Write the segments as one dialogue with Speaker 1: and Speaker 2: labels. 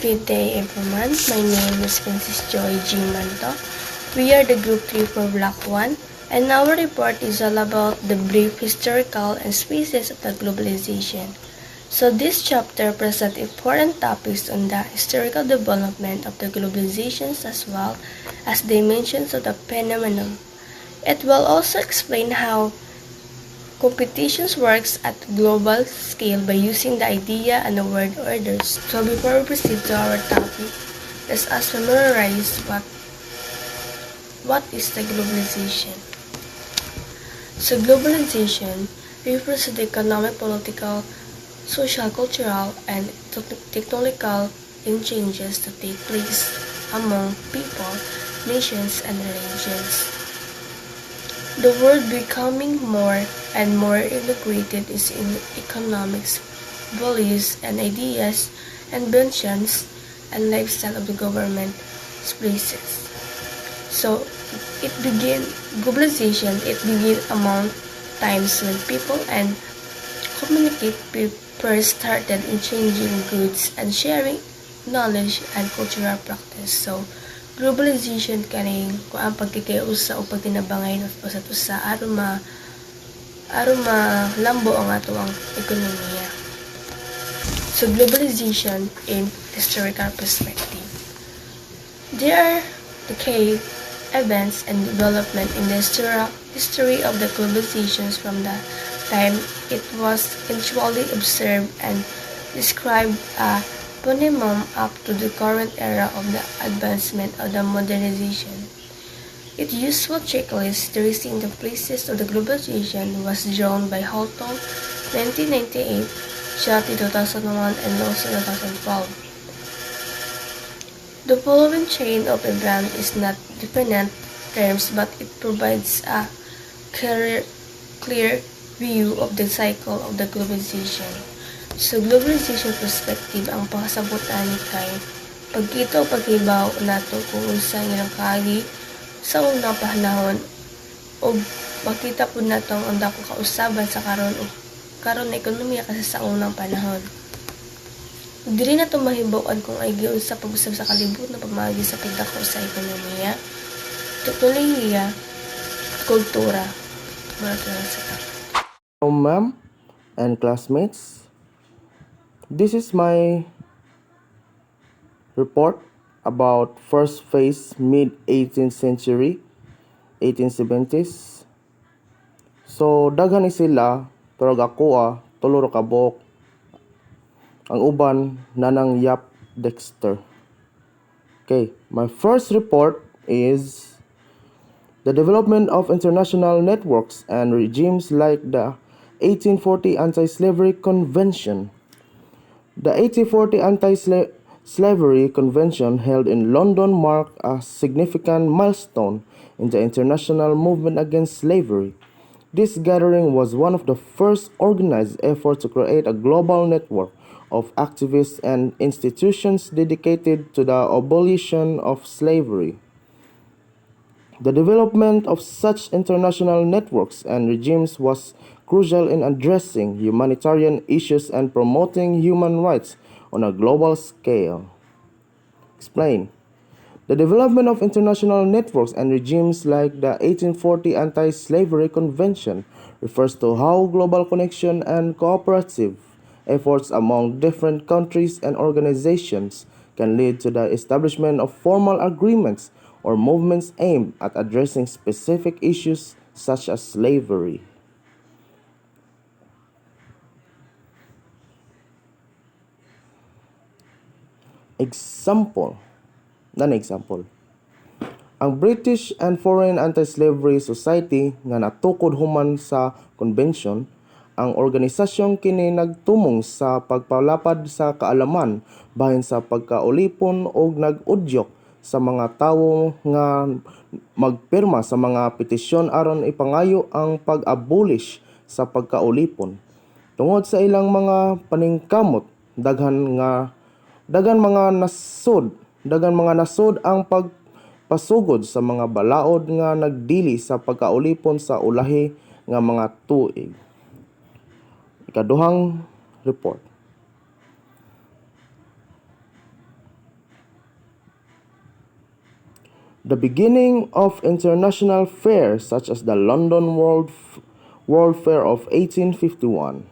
Speaker 1: Good day everyone, my name is Princess Joy G. Manto. We are the Group 3 for Block 1 and our report is all about the brief historical and phases of the globalization. So this chapter presents important topics on the historical development of the globalizations as well as dimensions of the phenomenon. It will also explain how competitions works at global scale by using the idea and the word orders. So before we proceed to our topic, let us familiarize what is the globalization. So globalization refers to the economic, political, social, cultural, and technological changes that take place among people, nations, and regions. The world becoming more and more integrated is in economics, values and ideas, inventions, and lifestyle of the government places. So globalization began among times when people and communicate first started in changing goods and sharing knowledge and cultural practice. So globalization kaning ang pagkikausa o pagtinabangay ng usa aron lambo ang ato ang ekonomiya. So globalization in historical perspective. There are the key events and development in the history of the globalizations from the time it was initially observed and described a phenomenon up to the current era of the advancement of the modernization. Its useful checklist tracing the phases of the globalization was drawn by Houghton 1998, Shelty 2001, and Lawson 2012. The following chain of events is not definite terms but it provides a clear view of the cycle of the globalization. Sa globalization perspective, ang pakasabutan ni kay pagkita o paghibaw nato kung unsa ilang kaagi sa unang panahon o makita po nato ang dako kausaban sa karon na ekonomiya kasi sa unang panahon. Dili na to mahibaw-an kung ay giun sa pag-usab sa kalibutan na pamagi sa pagdako sa ekonomiya, teknolohiya, kultura.
Speaker 2: Hello, ma'am and classmates. This is my report about first phase mid-18th century, 1870s. So, daghan ni sila, pero ako tulo ra ka buok. Ang uban, nanang Yap Dexter. Okay, my first report is the development of international networks and regimes like the 1840 Anti-Slavery Convention. The 1840 Anti-Slavery Convention held in London marked a significant milestone in the international movement against slavery. This gathering was one of the first organized efforts to create a global network of activists and institutions dedicated to the abolition of slavery. The development of such international networks and regimes was crucial in addressing humanitarian issues and promoting human rights on a global scale. Explain. The development of international networks and regimes like the 1840 Anti-Slavery Convention refers to how global connection and cooperative efforts among different countries and organizations can lead to the establishment of formal agreements or movements aimed at addressing specific issues such as slavery. Example. Ang British and Foreign Anti-Slavery Society nga natukod human sa convention, ang organisasyong kini nagtumong sa pagpalapad sa kaalaman bahin sa pagkaulipon o nag-udyok sa mga tawo nga magpirma sa mga petisyon aron ipangayo ang pag-abolish sa pagkaulipon. Tungod sa ilang mga paningkamot, daghan mga nasod ang pagpasugod sa mga balaod nga nagdili sa pagkaulipon sa ulahi nga mga tuig. Ikaduhang report. The beginning of international fairs such as the London World Fair of 1851.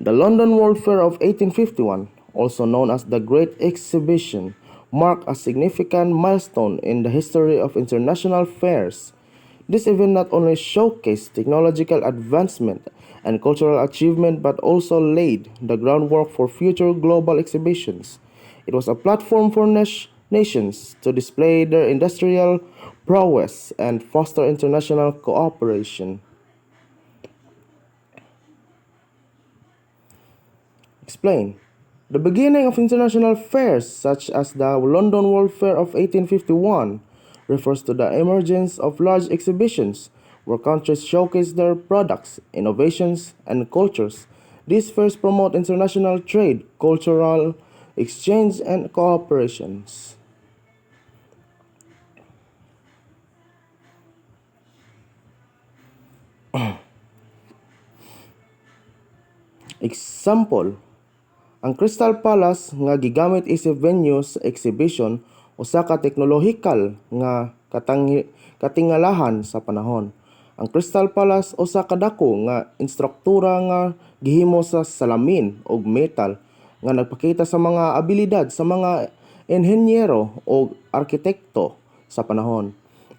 Speaker 2: The London World Fair of 1851, also known as the Great Exhibition, marked a significant milestone in the history of international fairs. This event not only showcased technological advancement and cultural achievement but also laid the groundwork for future global exhibitions. It was a platform for nations to display their industrial prowess and foster international cooperation. Explain. The beginning of international fairs, such as the London World Fair of 1851, refers to the emergence of large exhibitions where countries showcase their products, innovations, and cultures. These fairs promote international trade, cultural exchange, and cooperations. Example, ang Crystal Palace nga gigamit isip venue sa exhibition usa ka teknolohikal nga katingalahan sa panahon. Ang Crystal Palace usa ka dako nga instruktura nga gihimo sa salamin ug metal nga nagpakita sa mga abilidad sa mga enhinyero o arkitekto sa panahon.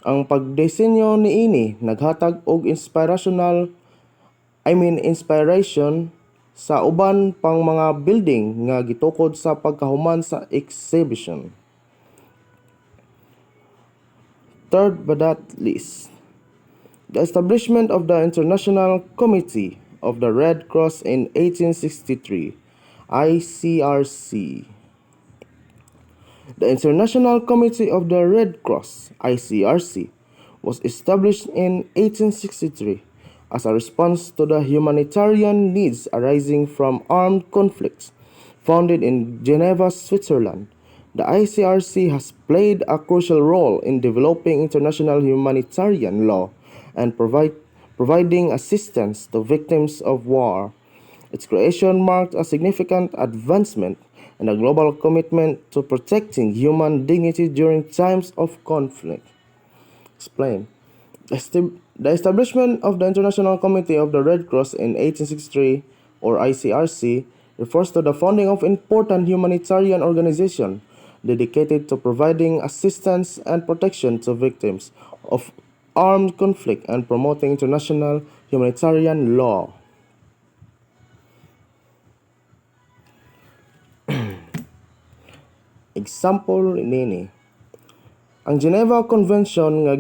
Speaker 2: Ang pagdisenyo niini naghatag og inspiration sa uban pang mga building nga gitukod sa pagkahuman sa exhibition. Third but not least, the establishment of the International Committee of the Red Cross in 1863, ICRC. The International Committee of the Red Cross, ICRC, was established in 1863 as a response to the humanitarian needs arising from armed conflicts. Founded in Geneva, Switzerland, the ICRC has played a crucial role in developing international humanitarian law and providing assistance to victims of war. Its creation marked a significant advancement in a global commitment to protecting human dignity during times of conflict. Explain. The establishment of the International Committee of the Red Cross in 1863, or ICRC, refers to the founding of important humanitarian organization dedicated to providing assistance and protection to victims of armed conflict and promoting international humanitarian law. Example nini. Ang Geneva Convention nga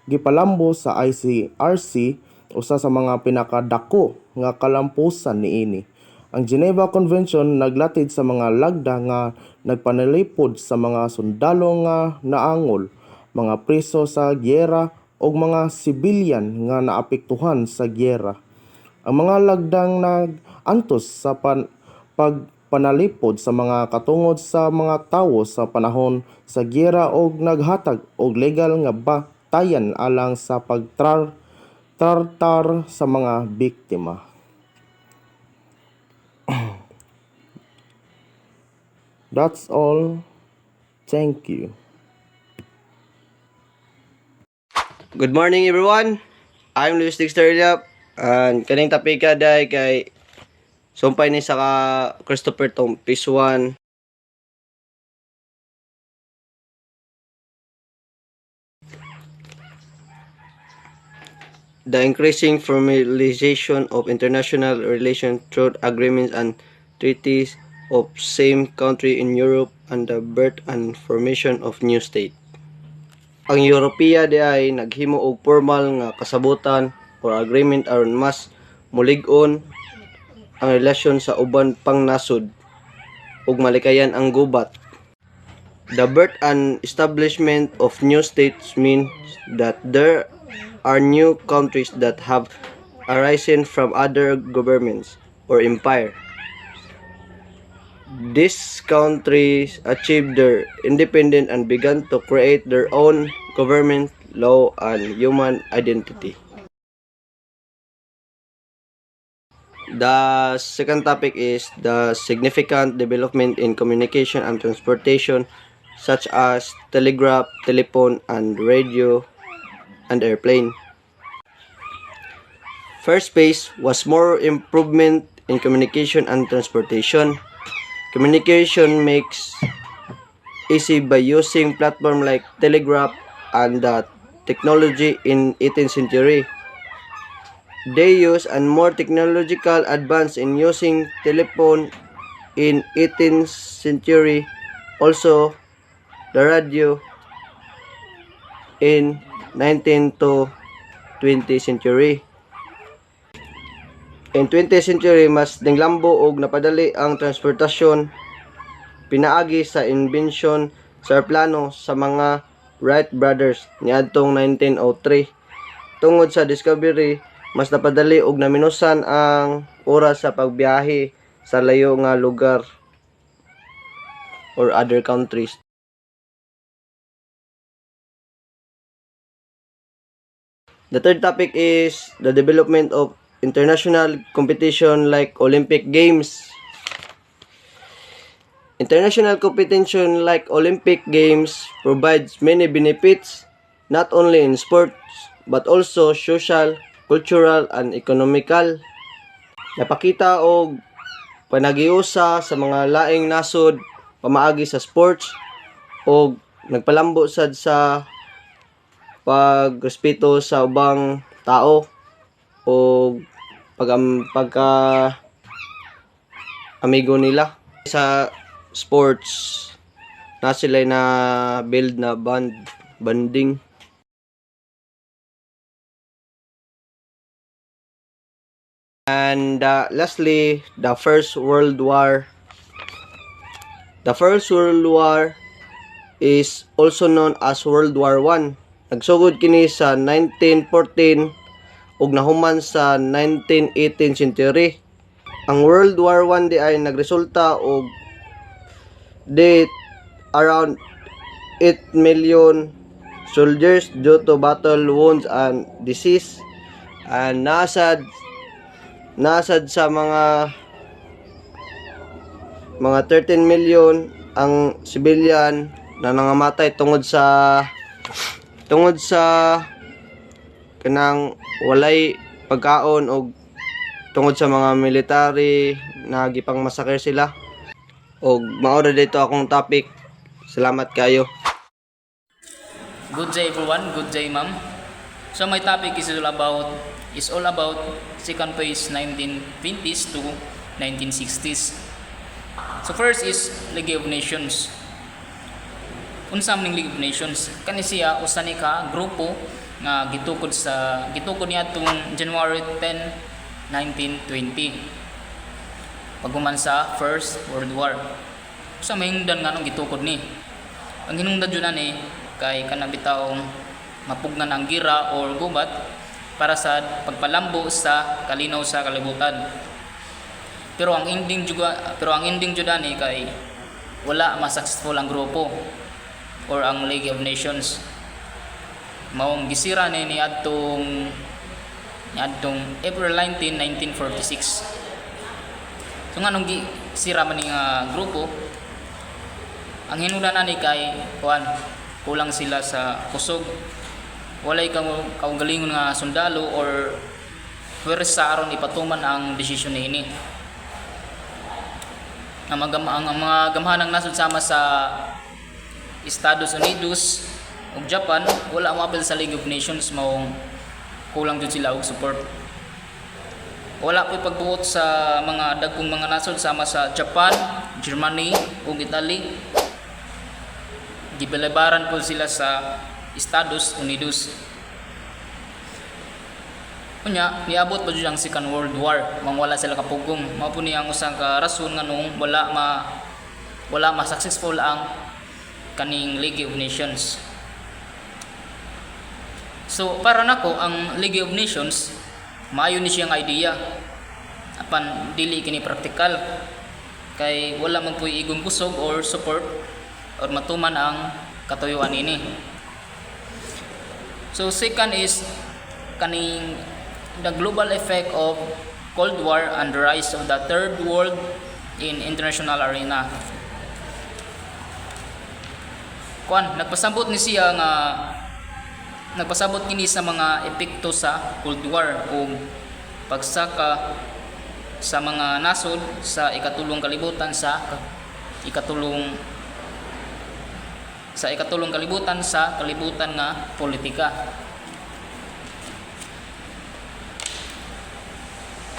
Speaker 2: gipalambo sa ICRC usa sa mga pinakadako nga kalampusan niini. Ang Geneva Convention naglatid sa mga lagda nga nagpanalipod sa mga sundalo nga naangol, mga preso sa gyera ug mga sibilyan nga naapektuhan sa gyera. Ang mga lagdang nag-antos sa pagpanalipod sa mga katungod sa mga tawo sa panahon sa gyera ug naghatag og legal nga batayan alang sa pagtartar sa mga biktima. That's all. Thank you.
Speaker 3: Good morning everyone. I'm Luis Dexter Ilap and kaning tapika day kay sumpay ni sa ka Christopher Tom Piece 1. The increasing formalization of international relations through agreements and treaties of same country in Europe and the birth and formation of new state. Ang Europea di ay naghimo og formal nga kasabutan or agreement aron mas mulig-on ang relasyon sa uban pang nasod ug malikayan ang gubat. The birth and establishment of new states means that there are new countries that have arisen from other governments or empire. These countries achieved their independence and began to create their own government, law, and human identity. The second topic is the significant development in communication and transportation such as telegraph, telephone, and radio, and airplane. First phase was more improvement in communication and transportation. Communication makes easy by using platform like telegraph and technology in 18th century. They use and more technological advance in using telephone in 18th century. Also, the radio in 19th to 20th century. In 20th century, mas ninglambo og napadali ang transportasyon pinaagi sa inbensyon sa aeroplano sa mga Wright brothers niadtong 1903. Tungod sa discovery, mas napadali og naminusan ang oras sa pagbiyahe sa layo nga lugar or other countries. The third topic is the development of international competition like Olympic Games. International competition like Olympic Games provides many benefits not only in sports but also social, cultural, and economical. Napakita og panagiusa sa mga laing nasod pamaagi sa sports og nagpalambo sad sa pagrespeto sa ubang tao o pagka amigo nila sa sports na sila na build na bonding. And lastly, the First World War. The First World War is also known as World War I. Nagsugod kini sa 1914 ug nahuman sa 1918 century. Ang World War I di ay nagresulta og death around 8 million soldiers due to battle wounds and disease. And nasad sa mga 13 million ang civilian na nangamatay tungod sa kanang walay pagkaon o tungod sa mga military na gipang masakir sila. Og maora dito akong topic. Salamat kayo.
Speaker 4: Good day everyone, good day ma'am. So my topic is all about second phase 1920s to 1960s. So first is League of Nations. Unsa man League of Nations? Kani siya usa ni ka grupo nga gitukod niya tung January 10, 1920. Paghuman sa First World War. Usa may hinungdan nga nung gitukod ni. Ang hinungdan jud ani kay kanang bitaong mapugnan ang gira or gubat para sa pagpalambo sa kalinaw sa kalibutan. Pero ang ending jud ani kay wala ma-successful ang grupo or ang League of Nations. Maong gisira ni adtong April 19, 1946. So nga nung gisira man ni grupo, ang hinungdan ani kay kulang sila sa kusog. Walay kaugalingon nga sundalo or pwersa aron ipatuman ang desisyon niini. Ang mga gamhanang nasud sama sa Estados Unidos ug Japan wala moapil sa League of Nations maong kulang jud sila og support. Wala po'y pagbuot sa mga dagkong mga nasod sama sa Japan, Germany ug Italy. Gibalabaran po sila sa Estados Unidos. Unya, niabot pa jud ang Second World War, mang wala sila kapugong. Mao po ni ang usang ka rason nga nung wala ma successful ang kaning League of Nations. So para nako ang League of Nations maayo ni siyang idea. Apan dili kini praktikal kay wala man puy igong kusog or support or matuman ang katuyuan ini. So second is kaning the global effect of Cold War and the rise of the Third World in international arena. nagpasabot ni siya nga nagpasabot kini sa mga epekto sa Cold War o pagsaka sa mga nasod sa ikatulong kalibutan sa ikatulong kalibutan sa kalibutan nga politika.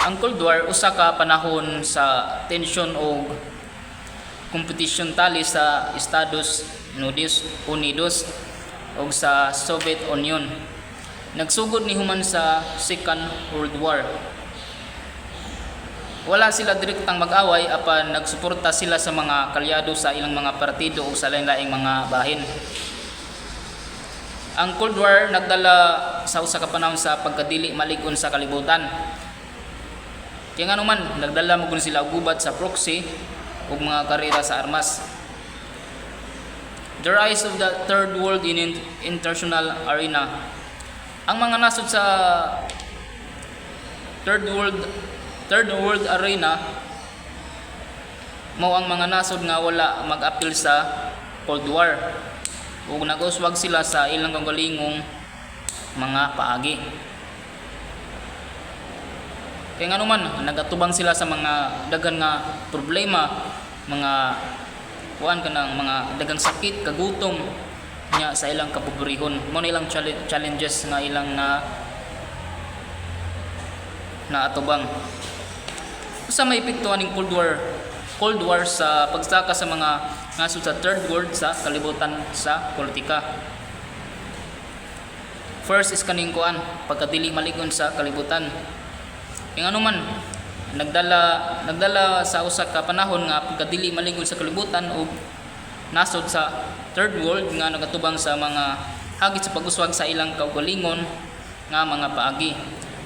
Speaker 4: Ang Cold War usa ka panahon sa tensyon o kompetisyon tali sa Estados Unidos o sa Soviet Union. Nagsugod ni human sa Second World War. Wala sila direktang mag-away apan nagsuporta sila sa mga kalyado sa ilang mga partido o sa lain-laing mga bahin. Ang Cold War nagdala sa usa ka panahon sa pagkadili malig-on sa kalibutan. Kaya nga naman, nagdala mo sila og gubat sa proxy o mga karera sa armas. The rise of the third world in international arena. Ang mga nasod sa third world arena mao ang mga nasod nga wala mag-apil sa Cold War ug nag-uswag sila sa ilang kagalingong mga paagi. Kaya nga naman, nagatubang sila sa mga daghang nga problema, mga mga daghang sakit, kagutom nya sa ilang kapobrehon. Mo na ilang challenges nga ilang na atubang. Sa may epekto aning Cold War sa pagsaka sa mga nasod sa third world sa kalibutan sa politika. First is kaning pagkadili malig-on sa kalibutan. Kaya ano man, nagdala sa usa ka panahon nga pagkadili malig-on sa kalibutan o nasod sa third world nga nagatubang sa mga hagit sa pag-uswag sa ilang kaugalingon nga mga paagi.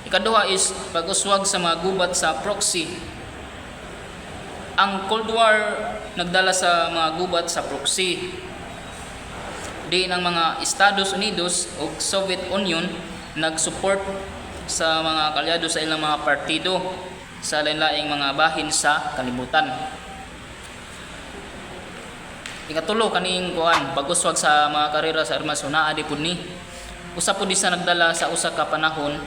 Speaker 4: Ikaduha is pag-uswag sa mga gubat sa proxy. Ang Cold War nagdala sa mga gubat sa proxy. Di ng mga Estados Unidos o Soviet Union nag-support sa mga kalyado sa ilang mga partido sa lain-laing mga bahin sa kalibutan. Ikatulo kaning pag-uswag sa mga karera sa armas naa di pud ni. Usa pud sa nagdala sa usa ka panahon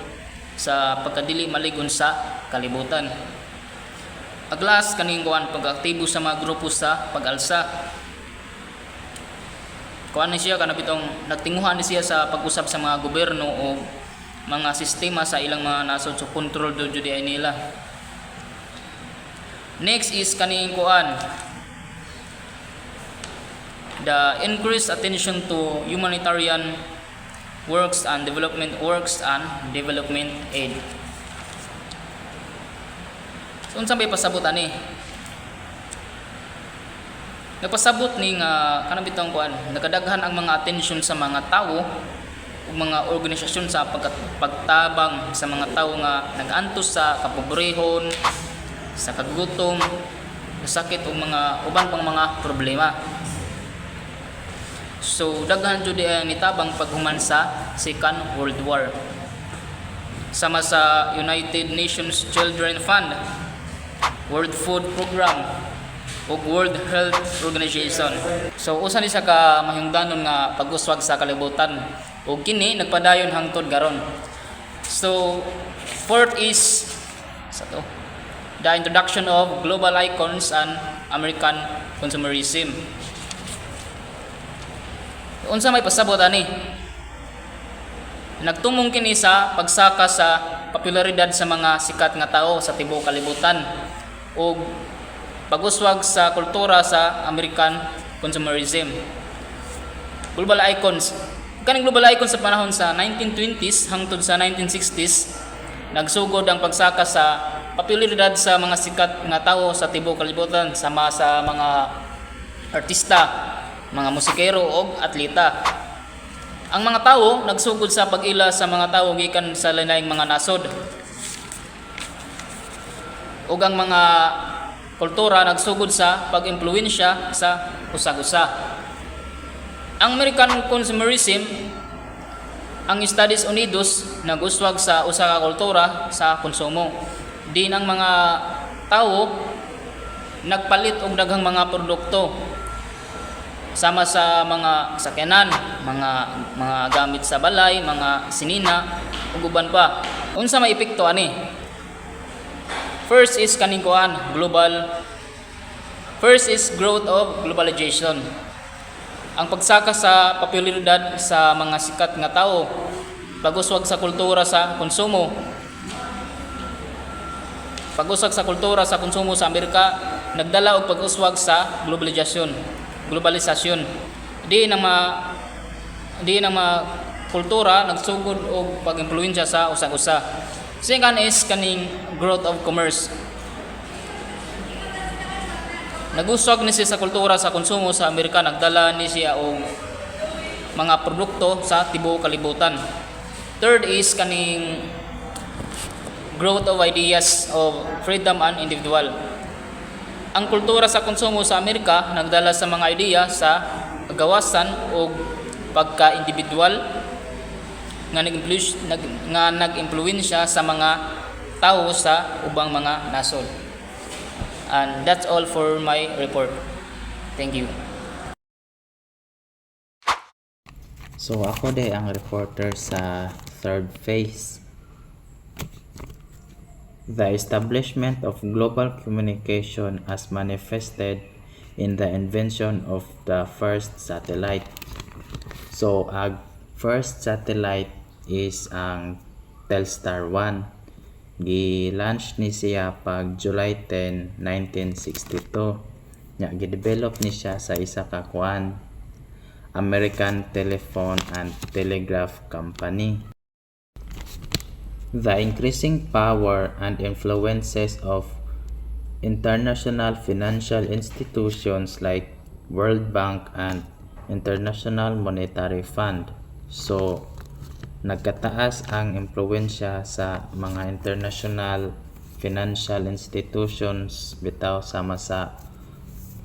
Speaker 4: sa pagkadili malig-on sa kalibutan. Aglas kaning pag-aktibo sa mga grupo sa pag-alsa. Ni siya kanapitong nagtinguhan ni siya sa pag-usab sa mga gobyerno o mga sistema sa ilang mga nasod so control do jud nila. Next is kaning the increased attention to humanitarian works and development aid. So unsa may pasabot ani? Nagpasabot ning kanang nakadaghan ang mga atensyon sa mga tawo ug mga organisasyon sa pagtabang sa mga tawo nga nag-antos sa kapobrehon, sa kagutom, sa sakit ug mga uban pang mga problema. So daghan jud ang nitabang paghuman sa Second World War. Sama sa United Nations Children Fund, World Food Program ug World Health Organization. So usa ni sa ka mahingdanon nga pag-uswag sa kalibutan ug kini nagpadayon hangtod karon. So fourth is the introduction of global icons and American consumerism. Unsa may pasabot ani? Nagtumong kini sa pagsaka sa popularidad sa mga sikat nga tawo sa tibuok kalibutan ug pag-uswag sa kultura sa American consumerism. Global icons. Kaning global icons sa panahon sa 1920s hangtod sa 1960s nagsugod ang pagsaka sa popularidad sa mga sikat nga tawo sa tibuok kalibutan sama sa mga artista, mga musikero ug atleta. Ang mga tawo nagsugod sa pag-ila sa mga tawo gikan sa lain-laing mga nasod. Ug ang mga kultura nagsugod sa pag-impluwensya sa usag-usa. Ang American consumerism, ang Estados Unidos nag-uswag sa usa ka kultura sa konsumo. Din ang mga tawo nagpalit og daghang mga produkto. sama sa mga sakyanan, mga gamit sa balay, mga sinina ug uban pa. Unsa may epekto ani? First is kaning kuan, First is growth of globalization. Ang pagsaka sa popularidad sa mga sikat nga tao, pag-uswag sa kultura sa konsumo. Pag-uswag sa kultura sa konsumo sa Amerika nagdala og pag-uswag sa globalisasyon. Di na kultura nagsugod og pag-impluwensya sa usag-usa. Second is kaning growth of commerce. Naguswag ni siya sa kultura sa konsumo sa Amerika, nagdala ni siya og mga produkto sa tibuok kalibutan. Third is kaning growth of ideas of freedom and individual. Ang kultura sa konsumo sa Amerika nagdala sa mga ideya sa kagawasan o pagka-individual nga nag-impluwensya sa mga tao sa ubang mga nasod. And that's all for my report. Thank you.
Speaker 5: So ako day ang reporter sa third phase. The establishment of global communication as manifested in the invention of the first satellite. So ang first satellite is ang Telstar 1. Gi-launch ni siya pag July 10, 1962. Nya gi-develop ni siya sa isa ka kuan, American Telephone and Telegraph Company. The increasing power and influences of international financial institutions like World Bank and International Monetary Fund. So, nagkataas ang impluwensya sa mga international financial institutions bitaw sama sa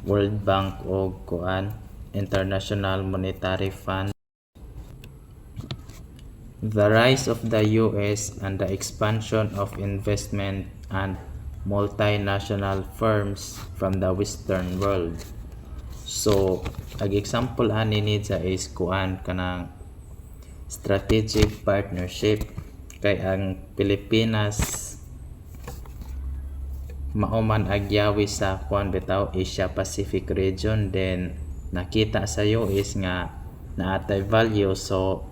Speaker 5: World Bank o International Monetary Fund. The rise of the US and the expansion of investment and multinational firms from the Western world. So, ang example ani ni is kanang strategic partnership kay ang Pilipinas mauman agyawi sa bitaw Asia Pacific region, then nakita sa US nga naatay value, so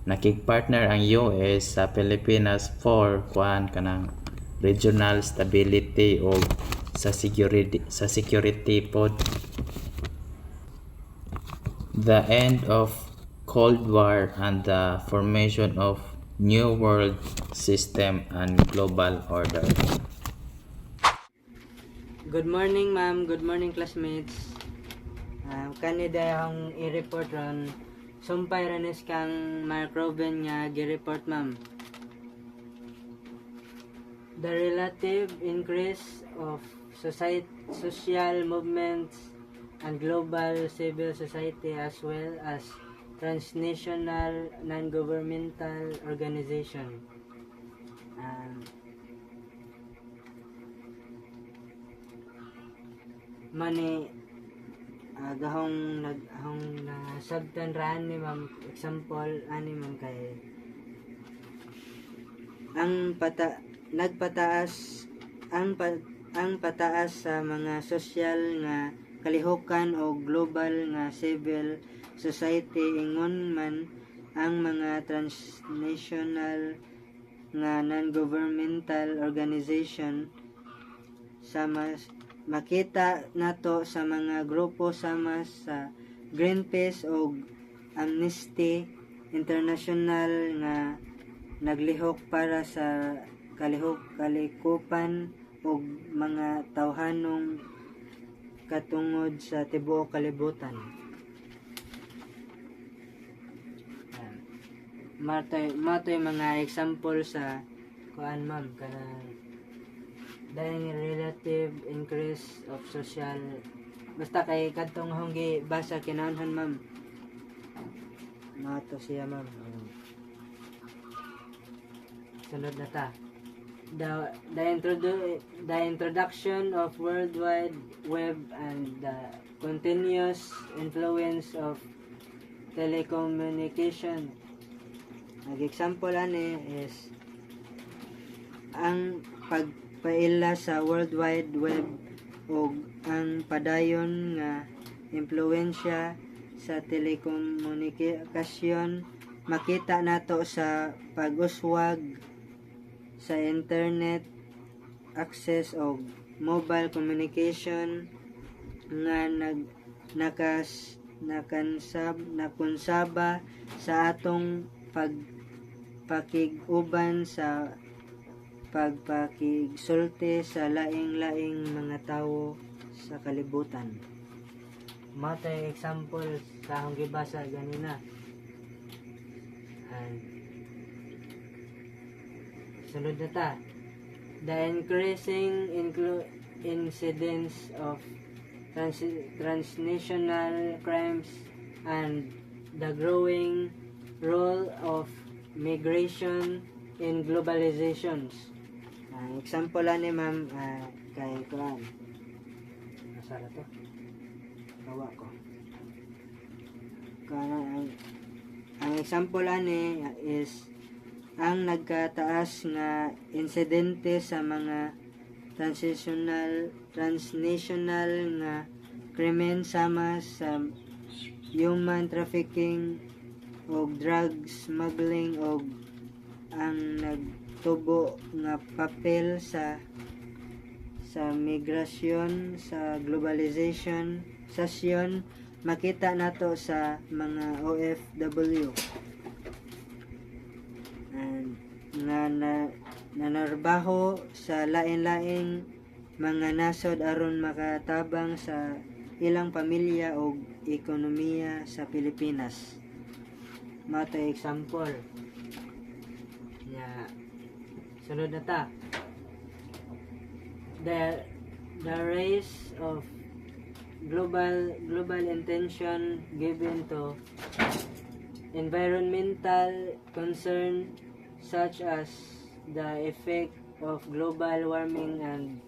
Speaker 5: nakig-partner ang US sa Pilipinas for kanang regional stability o sa security pod. The end of Cold War and the formation of New World System and Global Order.
Speaker 6: Good morning, ma'am. Good morning, classmates. Kanida ang i-report ron. Sumpay ranis kang Mark Robin nga gi-report, ma'am. The relative increase of social movements and global civil society as well as transnational non-governmental organization. Gahong sabtan raan ni ma'am, example ani ma'am kay ang pataas sa mga social nga kalihukan o global nga civil society, ingon man ang mga transnational nga non-governmental organization sama makita nato sa mga grupo sama sa Greenpeace o Amnesty International nga naglihok para sa kalikupan o mga tawhanong katungod sa tibuok kalibutan. Matoy mga example sa kuan ma'am kanang dahil relative increase of social, basta kay kadtong honggi basa kinahanglan ma'am. Mato siya ma'am. Sunod na ta. the introduction of World Wide Web and the continuous influence of telecommunication. Nag-example ani is ang pagpaila sa World Wide Web o ang padayon nga impluwensya sa telekomunikasyon makita nato sa pag-uswag sa internet access o mobile communication nga nakonsaba sa atong pagpakiguban sa pagpakigsulti sa laing-laing mga tawo sa kalibutan. Matay example sa akong gibasa ganina. And sunod na ta. The increasing incidence of transnational crimes and the growing role of migration in globalizations. Example ni ma'am kay kuan. Masara to. Kawa ko. Ang example ani is ang nagkataas nga insidente sa mga transnational nga krimen sama sa human trafficking o drug smuggling o ang nagtubo nga papel sa migrasyon sa globalization sasyon makita nato sa mga OFW and nanarbaho sa lain-laing mga nasod aron makatabang sa ilang pamilya o ekonomiya sa Pilipinas. Matay example nya sunod na ta. The rise of global attention given to environmental concern such as the effect of global warming and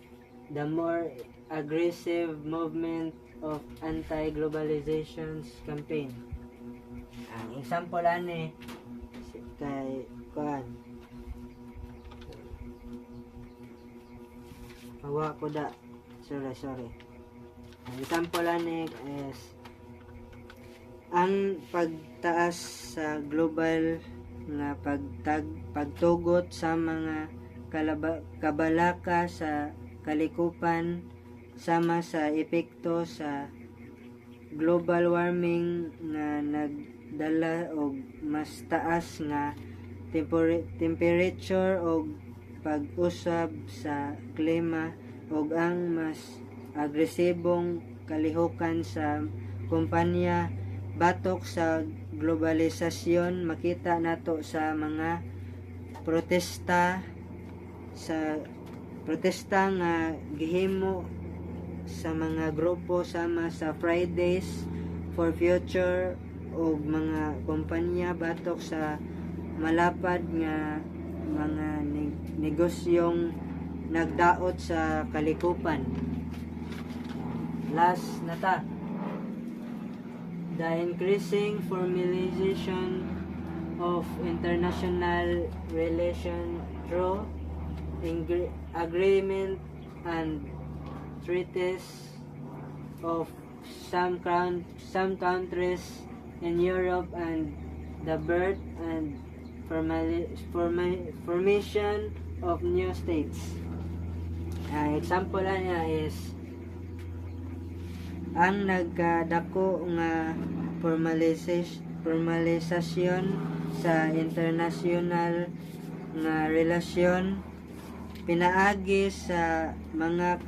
Speaker 6: the more aggressive movement of anti-globalization campaign. Ang example ani kay kuan hawa ko da sorry ang example ani is ang pagtaas sa global nga pagtugot sa mga kabalaka sa kalikupan sama sa epekto sa global warming nga nagdala og mas taas nga temperature og pag-usab sa klima og ang mas agresibong kalihukan sa kumpanya batok sa globalisasyon makita nato sa mga protesta nga gihimo sa mga grupo sama sa Fridays for Future o mga kumpanya batok sa malapad nga mga negosyong nagdaot sa kalikupan. Last na ta. The increasing formalization of international relations through agreement and treaties of some countries in Europe and the birth and formation of new states. Example niya is ang nagdako nga formalisasyon sa international nga relasyon pinaagi sa mga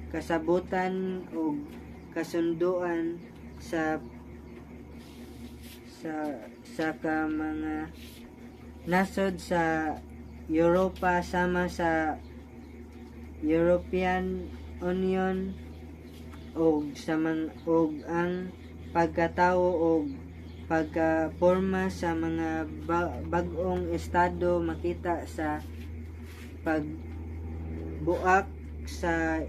Speaker 6: kasabutan o kasunduan sa mga nasod sa Europa sama sa European Union og ang pagkatawo og pagkaporma sa mga bag-ong estado makita sa pagbuak sa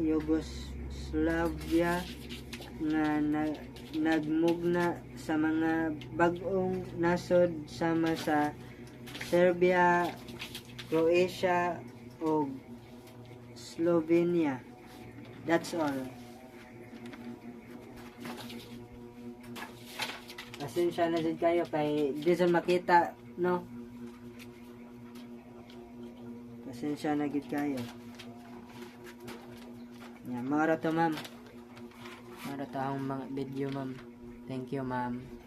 Speaker 6: Yugoslavia nga nagmugna sa mga bag-ong nasod sama sa Serbia, Croatia ug Slovenia. That's all. Pasensya na din kayo kay di sa makita, no? Pasensya na gid kayo. Mara to ma'am. Mara to ang mga video ma'am. Thank you ma'am.